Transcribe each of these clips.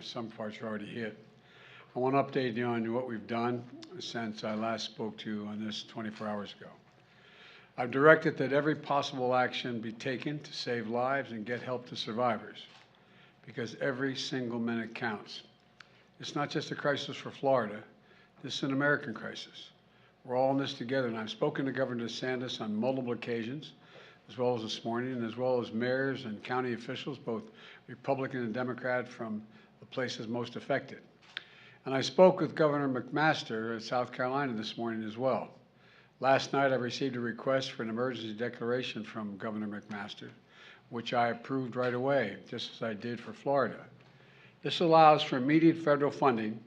some parts are already hit. I want to update you on what we've done since I last spoke to you on this 24 hours ago. I've directed that every possible action be taken to save lives and get help to survivors, because every single minute counts. It's not just a crisis for Florida. This is an American crisis. We're all in this together, and I've spoken to Governor DeSantis on multiple occasions, as well as this morning, and as well as mayors and county officials, both Republican and Democrat, from the places most affected. And I spoke with Governor McMaster of South Carolina this morning as well. Last night, I received a request for an emergency declaration from Governor McMaster, which I approved right away, just as I did for Florida. This allows for immediate federal funding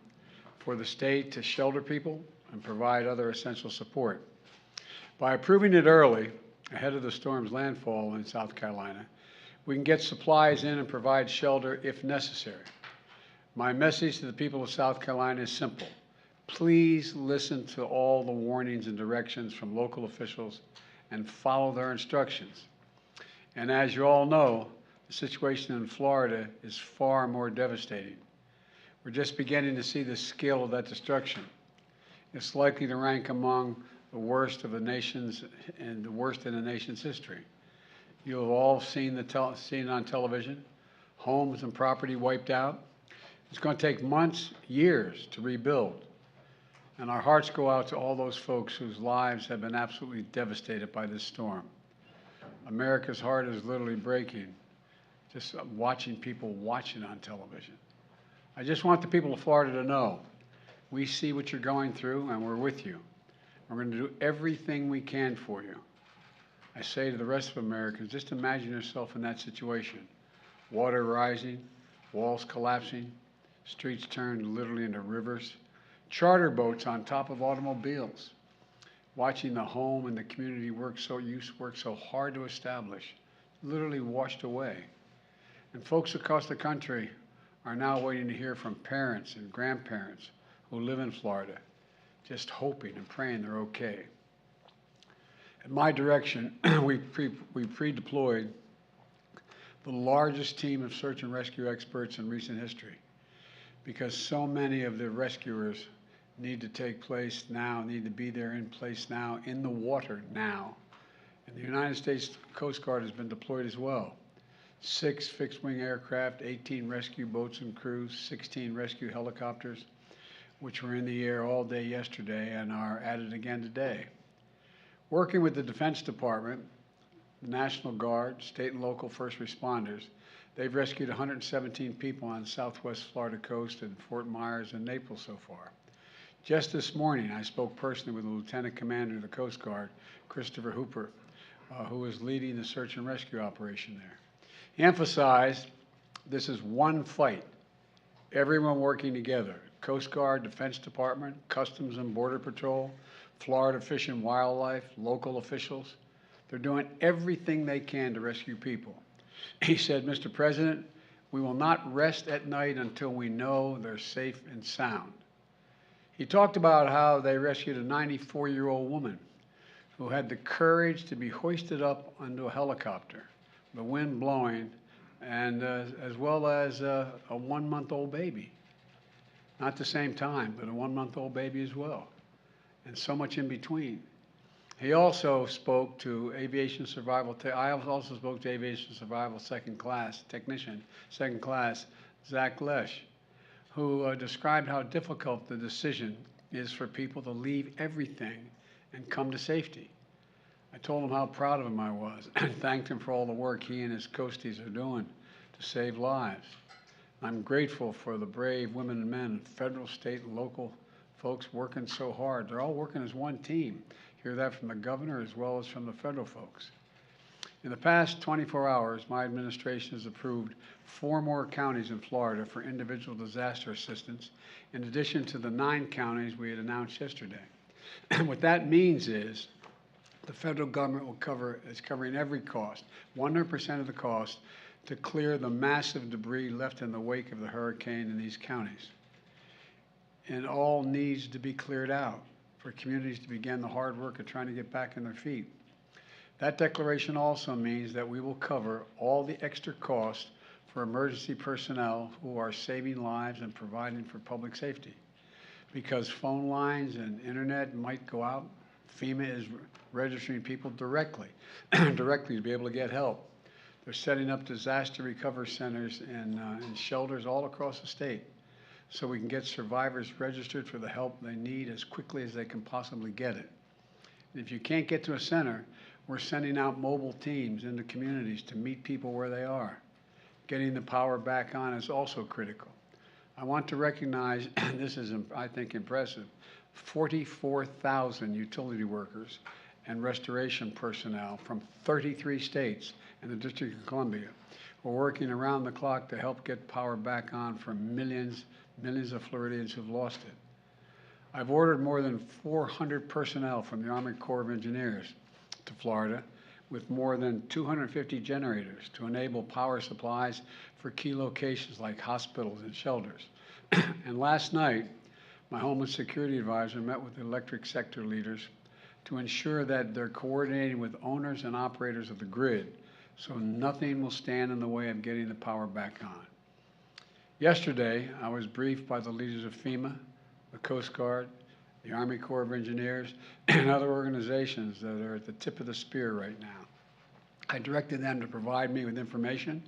for the state to shelter people and provide other essential support. By approving it early, ahead of the storm's landfall in South Carolina, we can get supplies in and provide shelter if necessary. My message to the people of South Carolina is simple. Please listen to all the warnings and directions from local officials and follow their instructions. And as you all know, the situation in Florida is far more devastating. We're just beginning to see the scale of that destruction. It's likely to rank among the worst of the nation's and the worst in the nation's history. You have all seen it on television, homes and property wiped out. It's going to take months, years to rebuild. And our hearts go out to all those folks whose lives have been absolutely devastated by this storm. America's heart is literally breaking just watching people watch it on television. I just want the people of Florida to know we see what you're going through and we're with you. We're going to do everything we can for you. I say to the rest of Americans, just imagine yourself in that situation. Water rising, walls collapsing, streets turned literally into rivers, charter boats on top of automobiles, watching the home and the community work so hard to establish, literally washed away. And folks across the country are now waiting to hear from parents and grandparents who live in Florida, just hoping and praying they're okay. At my direction, we pre-deployed the largest team of search and rescue experts in recent history, because so many of the rescuers need to take place now, need to be there in place now, in the water now. And the United States Coast Guard has been deployed as well. 6 fixed-wing aircraft, 18 rescue boats and crews, 16 rescue helicopters, which were in the air all day yesterday and are added again today. Working with the Defense Department, the National Guard, state and local first responders, they've rescued 117 people on the southwest Florida coast and Fort Myers and Naples so far. Just this morning, I spoke personally with the Lieutenant Commander of the Coast Guard, Christopher Hooper, who is leading the search and rescue operation there. He emphasized this is one fight, everyone working together, Coast Guard, Defense Department, Customs and Border Patrol, Florida Fish and Wildlife, local officials. They're doing everything they can to rescue people. He said, Mr. President, we will not rest at night until we know they're safe and sound. He talked about how they rescued a 94-year-old woman who had the courage to be hoisted up onto a helicopter, the wind blowing, and as well as a 1-month-old baby. Not the same time, but a 1-month-old baby as well, and so much in between. He also spoke to aviation survival. I also spoke to aviation survival second class Zach Lesh, who described how difficult the decision is for people to leave everything and come to safety. I told him how proud of him I was and thanked him for all the work he and his coasties are doing to save lives. I'm grateful for the brave women and men, federal, state, and local folks working so hard. They're all working as one team. Hear that from the governor as well as from the federal folks. In the past 24 hours, my administration has approved 4 more counties in Florida for individual disaster assistance, in addition to the 9 counties we had announced yesterday. And what that means is the federal government is covering every cost, 100% of the cost, to clear the massive debris left in the wake of the hurricane in these counties. And all needs to be cleared out for communities to begin the hard work of trying to get back on their feet. That declaration also means that we will cover all the extra costs for emergency personnel who are saving lives and providing for public safety. Because phone lines and internet might go out, FEMA is registering people directly to be able to get help. They're setting up disaster recovery centers and shelters all across the state so we can get survivors registered for the help they need as quickly as they can possibly get it. And if you can't get to a center, we're sending out mobile teams into communities to meet people where they are. Getting the power back on is also critical. I want to recognize, and this is, I think, impressive, 44,000 utility workers and restoration personnel from 33 states and the District of Columbia who are working around the clock to help get power back on for millions of Floridians who've lost it. I've ordered more than 400 personnel from the Army Corps of Engineers to Florida with more than 250 generators to enable power supplies for key locations like hospitals and shelters. And last night, my Homeland Security Advisor met with the electric sector leaders to ensure that they're coordinating with owners and operators of the grid so nothing will stand in the way of getting the power back on. Yesterday, I was briefed by the leaders of FEMA, the Coast Guard, the Army Corps of Engineers, and other organizations that are at the tip of the spear right now. I directed them to provide me with information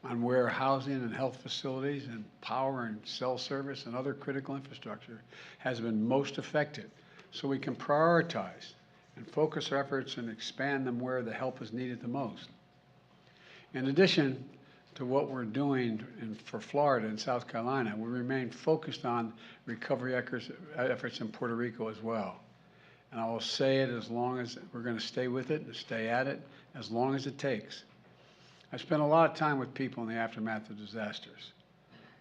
on where housing and health facilities and power and cell service and other critical infrastructure has been most affected so we can prioritize and focus our efforts and expand them where the help is needed the most. In addition to what we're doing for Florida and South Carolina, we remain focused on recovery efforts in Puerto Rico as well. And I will say it as long as we're going to stay with it and stay at it as long as it takes. I spent a lot of time with people in the aftermath of disasters.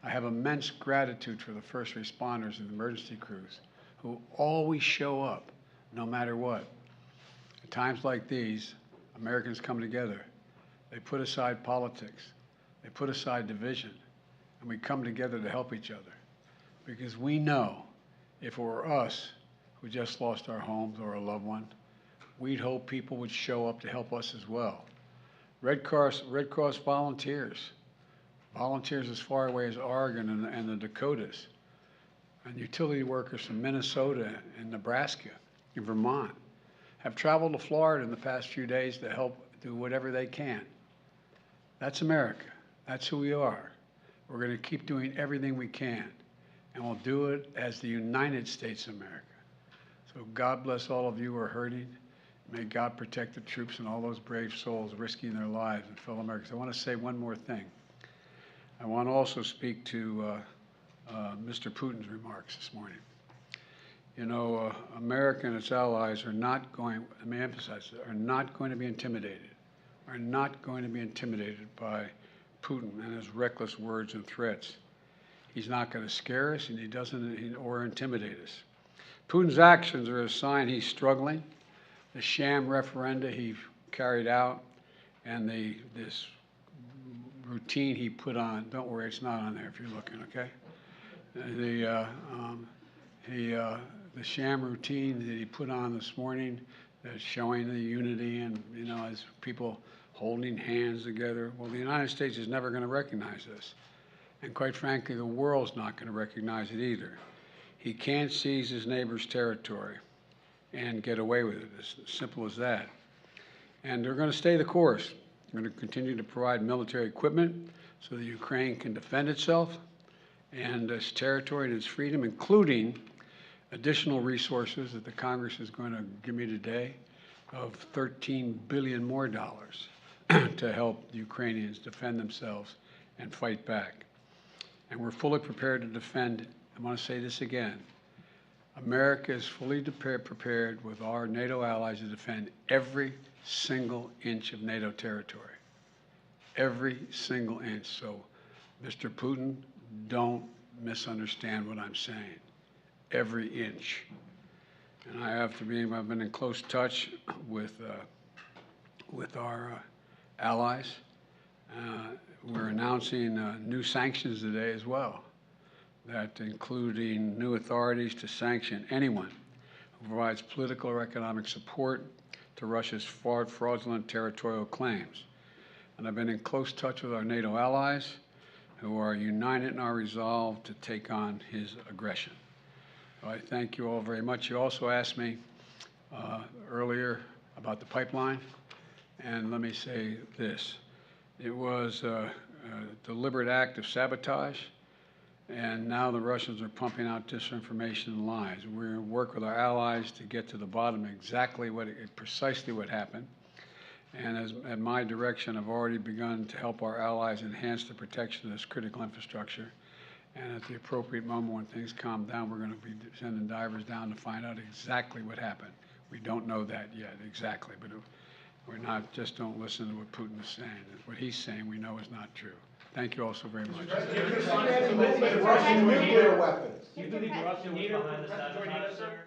I have immense gratitude for the first responders and emergency crews who always show up no matter what. At times like these, Americans come together. They put aside politics. They put aside division, and we come together to help each other. Because we know if it were us who just lost our homes or a loved one, we'd hope people would show up to help us as well. Red Cross volunteers as far away as Oregon and the Dakotas, and utility workers from Minnesota and Nebraska and Vermont have traveled to Florida in the past few days to help do whatever they can. That's America. That's who we are. We're going to keep doing everything we can, and we'll do it as the United States of America. So God bless all of you who are hurting. May God protect the troops and all those brave souls risking their lives and fellow Americans. I want to say one more thing. I want to also speak to Mr. Putin's remarks this morning. You know, America and its allies are not going, let me emphasize, are not going to be intimidated, by Putin and his reckless words and threats. He's not going to scare us, and he doesn't, or intimidate us. Putin's actions are a sign he's struggling. The sham referenda he carried out, and this routine he put on. Don't worry, it's not on there if you're looking. Okay. The sham routine that he put on this morning, that's showing the unity and as people holding hands together. Well, the United States is never going to recognize this, and quite frankly, the world's not going to recognize it either. He can't seize his neighbor's territory and get away with it. It's as simple as that. And they're going to stay the course. They're going to continue to provide military equipment so that Ukraine can defend itself and its territory and its freedom, including additional resources that the Congress is going to give me today of $13 billion more to help the Ukrainians defend themselves and fight back. And we're fully prepared to defend. I want to say this again. America is fully prepared with our NATO allies to defend every single inch of NATO territory. Every single inch. So, Mr. Putin, don't misunderstand what I'm saying. Every inch. And I've been in close touch with our allies. We're announcing new sanctions today as well, that including new authorities to sanction anyone who provides political or economic support to Russia's fraudulent territorial claims. And I've been in close touch with our NATO allies who are united in our resolve to take on his aggression. So I thank you all very much. You also asked me earlier about the pipeline, and let me say this. It was a deliberate act of sabotage, and now the Russians are pumping out disinformation and lies. We're going to work with our allies to get to the bottom of exactly precisely what happened. And at my direction, I've already begun to help our allies enhance the protection of this critical infrastructure. And at the appropriate moment, when things calm down, we're going to be sending divers down to find out exactly what happened. We don't know that yet exactly, but we're not, just don't listen to what Putin is saying. What he's saying we know is not true. Thank you all so very much. Russian nuclear weapons. Do you believe Russia was behind the sabotage, sir?